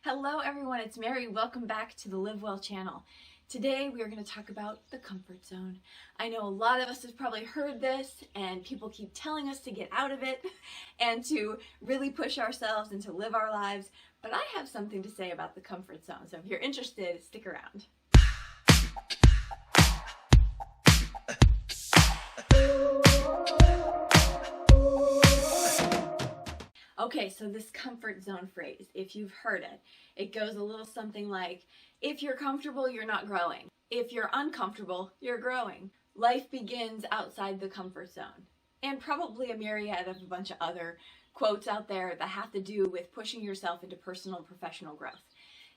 Hello everyone, it's Mary. Welcome back to the Live Well channel. Today we are going to talk about the comfort zone. I know a lot of us have probably heard this and people keep telling us to get out of it and to really push ourselves and to live our lives, but I have something to say about the comfort zone, so if you're interested, stick around. Okay, so this comfort zone phrase, if you've heard it, it goes a little something like, if you're comfortable, you're not growing. If you're uncomfortable, you're growing. Life begins outside the comfort zone. And probably a myriad of a bunch of other quotes out there that have to do with pushing yourself into personal and professional growth.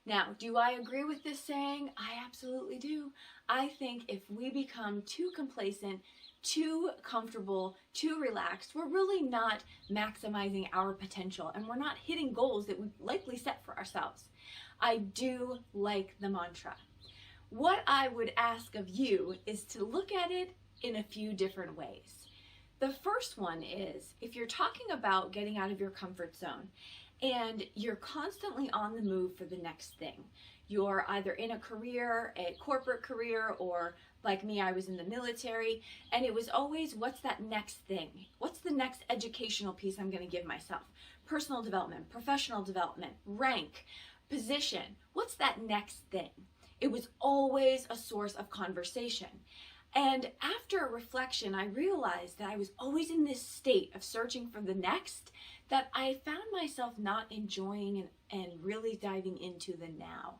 Now, do I agree with this saying? I absolutely do. I think if we become too complacent, too comfortable, too relaxed, we're really not maximizing our potential and we're not hitting goals that we've likely set for ourselves. I do like the mantra. What I would ask of you is to look at it in a few different ways. The first one is, if you're talking about getting out of your comfort zone and you're constantly on the move for the next thing, you're either in a career, a corporate career, or like me, I was in the military, and it was always, what's that next thing? What's the next educational piece I'm going to give myself? Personal development, professional development, rank, position. What's that next thing? It was always a source of conversation. And after a reflection, I realized that I was always in this state of searching for the next, that I found myself not enjoying and really diving into the now.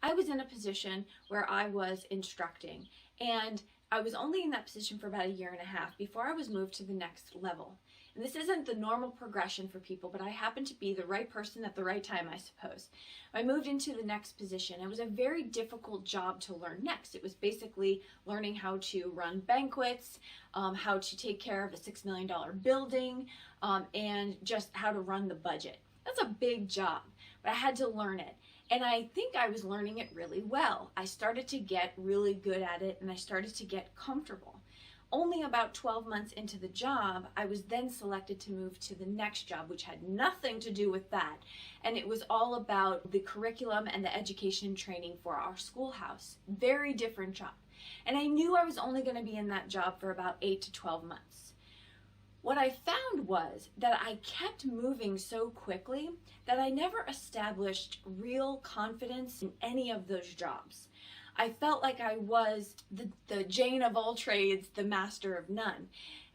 I was in a position where I was instructing, and I was only in that position for about a year and a half before I was moved to the next level. And this isn't the normal progression for people, but I happened to be the right person at the right time, I suppose. I moved into the next position. It was a very difficult job to learn next. It was basically learning how to run banquets, how to take care of a $6 million building, and just how to run the budget. That's a big job, but I had to learn it. And I think I was learning it really well. I started to get really good at it and I started to get comfortable. Only about 12 months into the job, I was then selected to move to the next job, which had nothing to do with that. And it was all about the curriculum and the education and training for our schoolhouse. Very different job. And I knew I was only going to be in that job for about 8 to 12 months. What I found was that I kept moving so quickly that I never established real confidence in any of those jobs. I felt like I was the Jane of all trades, the master of none.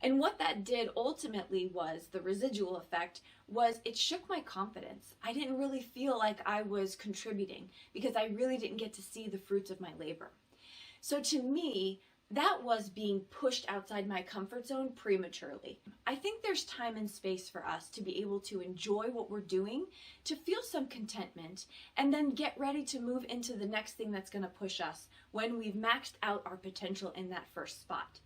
And what that did ultimately was, the residual effect, was it shook my confidence. I didn't really feel like I was contributing because I really didn't get to see the fruits of my labor. So to me, that was being pushed outside my comfort zone prematurely. I think there's time and space for us to be able to enjoy what we're doing, to feel some contentment, and then get ready to move into the next thing that's going to push us when we've maxed out our potential in that first spot.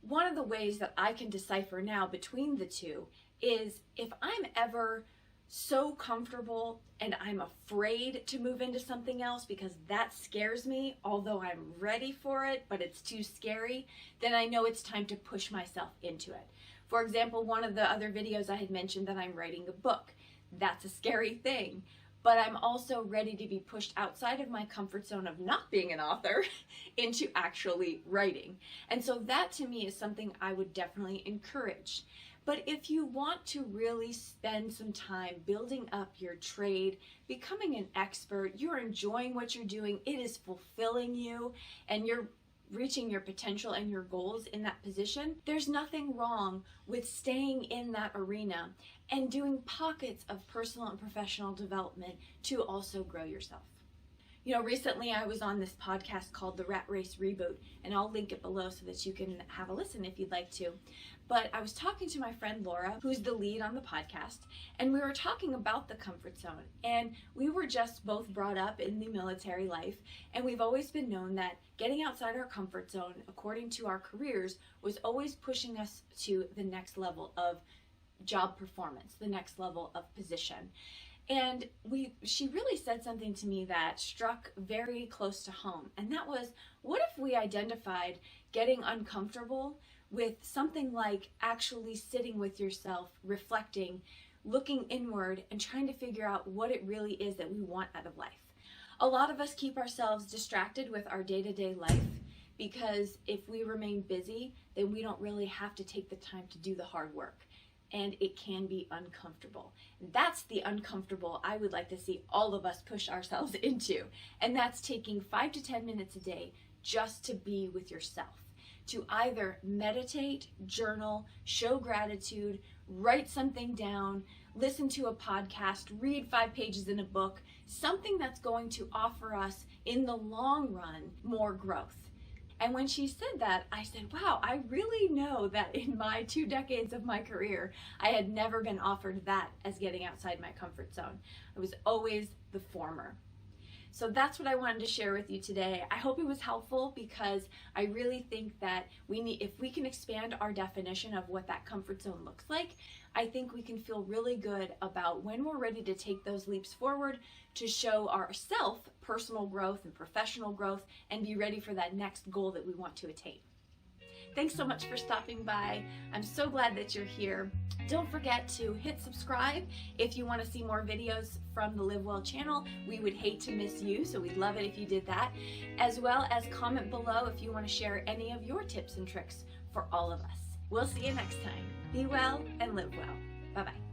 One of the ways that I can decipher now between the two is, if I'm ever so comfortable and I'm afraid to move into something else because that scares me, although I'm ready for it, but it's too scary, then I know it's time to push myself into it. For example, one of the other videos I had mentioned that I'm writing a book. That's a scary thing, but I'm also ready to be pushed outside of my comfort zone of not being an author into actually writing. And so that to me is something I would definitely encourage. But if you want to really spend some time building up your trade, becoming an expert, you're enjoying what you're doing, it is fulfilling you, and you're reaching your potential and your goals in that position, there's nothing wrong with staying in that arena and doing pockets of personal and professional development to also grow yourself. You know, recently I was on this podcast called The Rat Race Reboot, and I'll link it below so that you can have a listen if you'd like to. But I was talking to my friend Laura, who's the lead on the podcast, and we were talking about the comfort zone. And we were just both brought up in the military life, and we've always been known that getting outside our comfort zone, according to our careers, was always pushing us to the next level of job performance, the next level of position. And she really said something to me that struck very close to home. And that was, what if we identified getting uncomfortable with something like actually sitting with yourself, reflecting, looking inward and trying to figure out what it really is that we want out of life. A lot of us keep ourselves distracted with our day-to-day life because if we remain busy, then we don't really have to take the time to do the hard work. And it can be uncomfortable. That's the uncomfortable I would like to see all of us push ourselves into. And that's taking 5 to 10 minutes a day just to be with yourself. To either meditate, journal, show gratitude, write something down, listen to a podcast, read 5 pages in a book, something that's going to offer us in the long run more growth. And when she said that, I said, wow, I really know that in my 2 decades of my career, I had never been offered that as getting outside my comfort zone. I was always the former. So that's what I wanted to share with you today. I hope it was helpful because I really think that if we can expand our definition of what that comfort zone looks like, I think we can feel really good about when we're ready to take those leaps forward to show ourselves personal growth and professional growth and be ready for that next goal that we want to attain. Thanks so much for stopping by. I'm so glad that you're here. Don't forget to hit subscribe if you want to see more videos from the Live Well channel. We would hate to miss you, so we'd love it if you did that. As well as comment below if you want to share any of your tips and tricks for all of us. We'll see you next time. Be well and live well. Bye-bye.